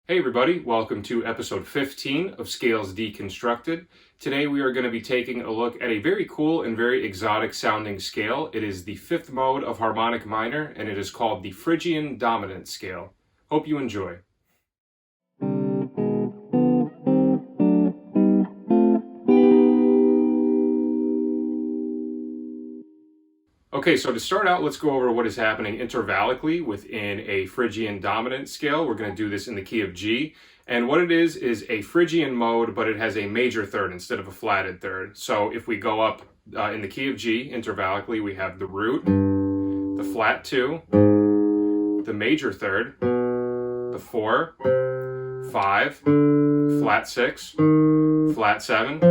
Hey everybody, welcome to episode 15 of Scales Deconstructed. Today we are going to be taking a look at a very cool and very exotic sounding scale. It is the fifth mode of harmonic minor and it is called the Phrygian Dominant Scale. Hope you enjoy. Okay, so to start out, let's go over what is happening intervallically within a Phrygian dominant scale. We're going to do this in the key of G. And what it is a Phrygian mode, but it has a major third instead of a flatted third. So if we go up in the key of G intervallically, we have the root, the flat 2, the major third, the 4, 5, flat 6, flat 7,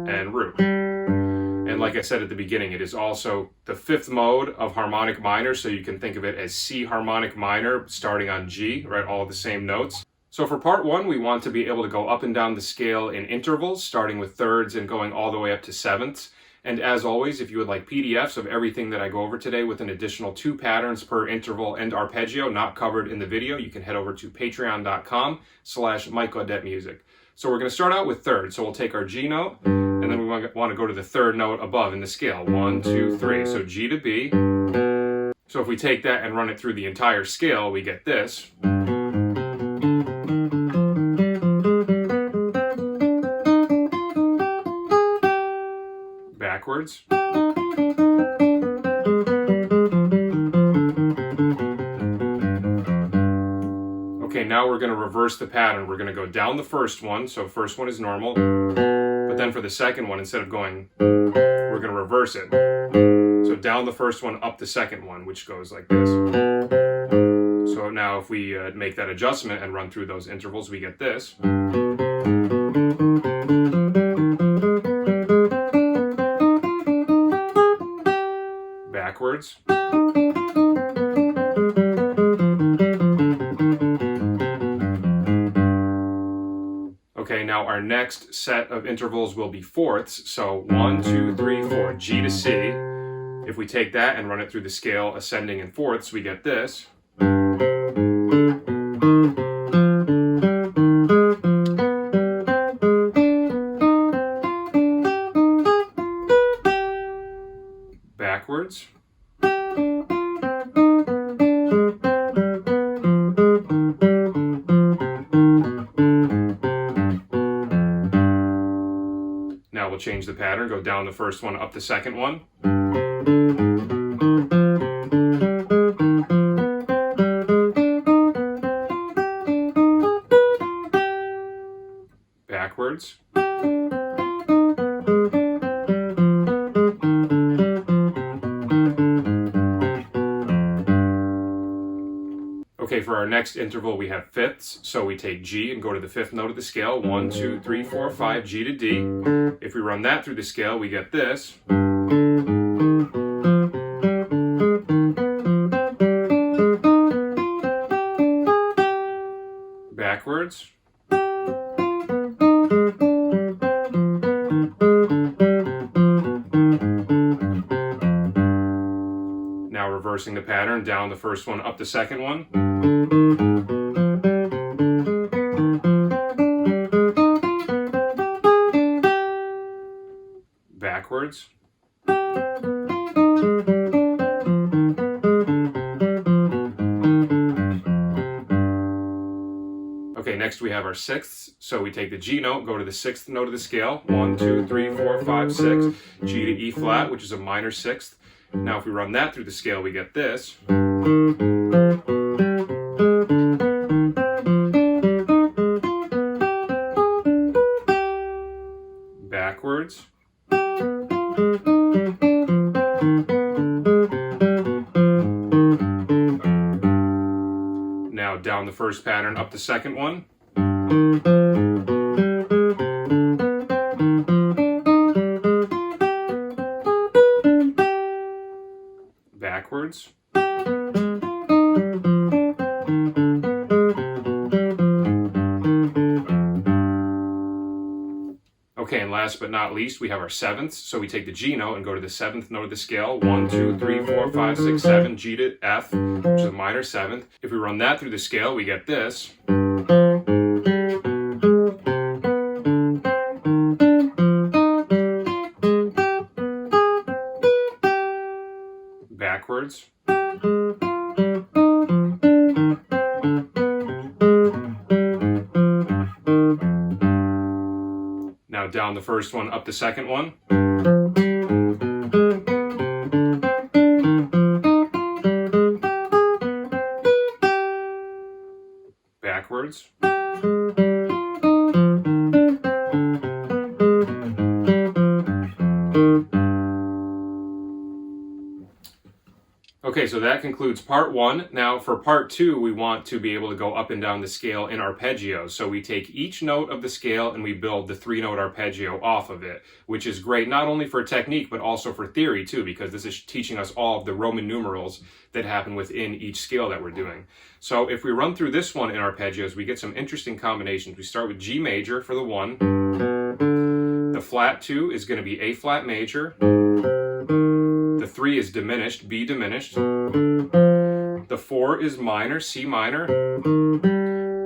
and root. And like I said at the beginning, it is also the fifth mode of harmonic minor, so you can think of it as C harmonic minor starting on G, right? All the same notes. So for part one, we want to be able to go up and down the scale in intervals, starting with thirds and going all the way up to sevenths. And as always, if you would like PDFs of everything that I go over today with an additional 2 patterns per interval and arpeggio not covered in the video, you can head over to patreon.com/MikeAudetteMusic. So we're going to start out with thirds. So we'll take our G note, and then we want to go to the third note above in the scale. 1, 2, 3. So G to B. So if we take that and run it through the entire scale, we get this. Backwards. Okay, now we're going to reverse the pattern. We're going to go down the first one. So first one is normal. But then for the second one, instead of going, we're going to reverse it. So down the first one, up the second one, which goes like this. So now if we make that adjustment and run through those intervals, we get this. Backwards. Okay, now our next set of intervals will be fourths. So 1, 2, 3, 4, G to C. If we take that and run it through the scale ascending in fourths, we get this. Backwards. Now we'll change the pattern, go down the first one, up the second one. Backwards. Okay, for our next interval, we have fifths. So we take G and go to the fifth note of the scale. 1, 2, 3, 4, 5, G to D. If we run that through the scale, we get this. Backwards. Now reversing the pattern, down the first one, up the second one. Backwards. Okay, next we have our sixths. So we take the G note, go to the sixth note of the scale. 1, 2, 3, 4, 5, 6. G to E flat, which is a minor sixth. Now if we run that through the scale, we get this. Backwards. Now down the first pattern, up the second one. Backwards. Okay, and last but not least, we have our sevenths. So we take the G note and go to the seventh note of the scale. 1, 2, 3, 4, 5, 6, 7, G to F, which is a minor seventh. If we run that through the scale, we get this. down the first one, up the second one. Backwards. Okay, so that concludes part one. Now for part two, we want to be able to go up and down the scale in arpeggios. So we take each note of the scale and we build the 3-note arpeggio off of it, which is great not only for technique, but also for theory too, because this is teaching us all of the Roman numerals that happen within each scale that we're doing. So if we run through this one in arpeggios, we get some interesting combinations. We start with G major for the 1. The flat 2 is going to be A flat major. The 3 is diminished, B diminished. The 4 is minor, C minor.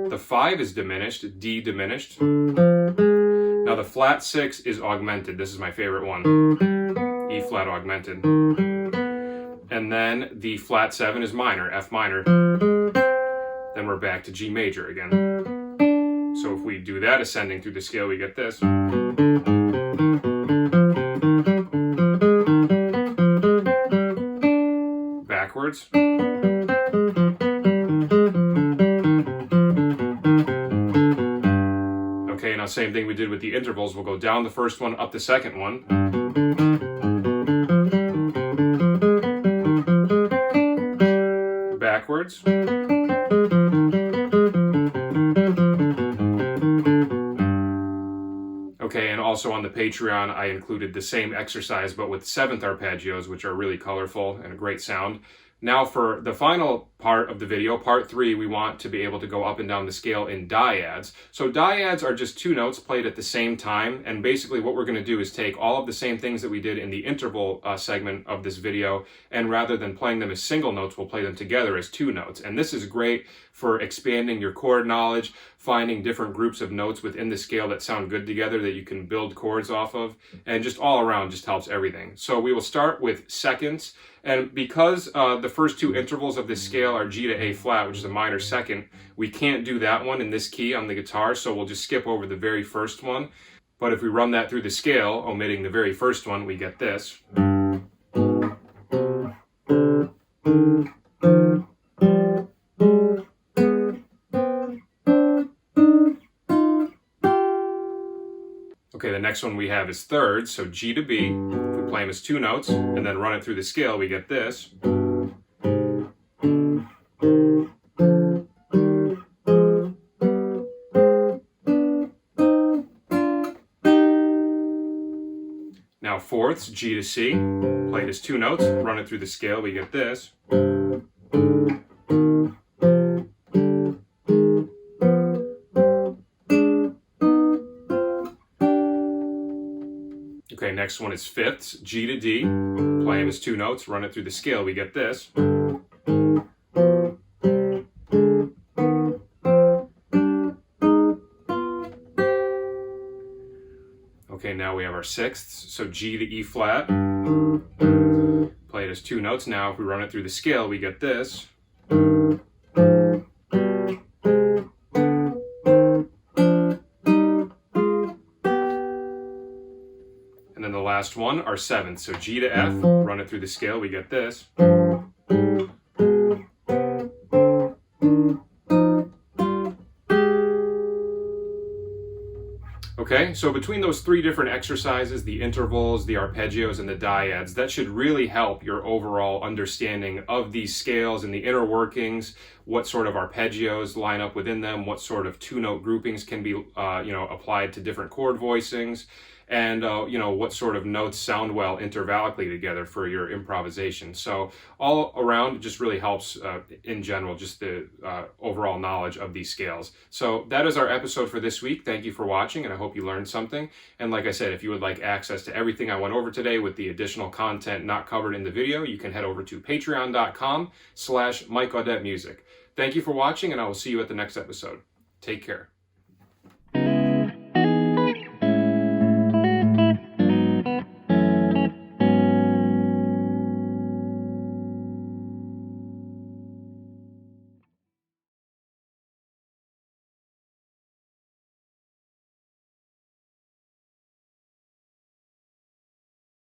The 5 is diminished, D diminished. Now the flat 6 is augmented. This is my favorite one. E flat augmented. And then the flat 7 is minor, F minor. Then we're back to G major again. So if we do that ascending through the scale, we get this. Backwards. Okay, now same thing we did with the intervals. We'll go down the first one, up the second one. Backwards. Okay, and also on the Patreon, I included the same exercise, but with 7th arpeggios, which are really colorful and a great sound. Now for the final part of the video, part 3, we want to be able to go up and down the scale in dyads. So dyads are just 2 notes played at the same time, and basically what we're going to do is take all of the same things that we did in the interval segment of this video, and rather than playing them as single notes, we'll play them together as 2 notes. And this is great for expanding your chord knowledge, finding different groups of notes within the scale that sound good together that you can build chords off of, and just all around just helps everything. So we will start with seconds, and because the first 2 intervals of this scale are G to A flat, which is a minor second, we can't do that one in this key on the guitar, so we'll just skip over the very first one. But if we run that through the scale, omitting the very first one, we get this. Okay, the next one we have is thirds, so G to B. If we play them as 2 notes and then run it through the scale, we get this. Now fourths, G to C, played as 2 notes, run it through the scale, we get this. Okay, next one is fifths, G to D, play them as 2 notes, run it through the scale, we get this. Okay, now we have our sixths, so G to E flat, play it as 2 notes. Now if we run it through the scale, we get this. And then the last one are sevenths, so G to F, run it through the scale, we get this. Okay, so between those 3 different exercises, the intervals, the arpeggios, and the dyads, that should really help your overall understanding of these scales and the inner workings, what sort of arpeggios line up within them, what sort of 2-note groupings can be applied to different chord voicings, and what sort of notes sound well intervallically together for your improvisation. So all around, it just really helps in general, just the overall knowledge of these scales. So that is our episode for this week. Thank you for watching, and I hope you learned something. And like I said, if you would like access to everything I went over today with the additional content not covered in the video, you can head over to patreon.com/MikeAudetteMusic. Thank you for watching, and I will see you at the next episode. Take care.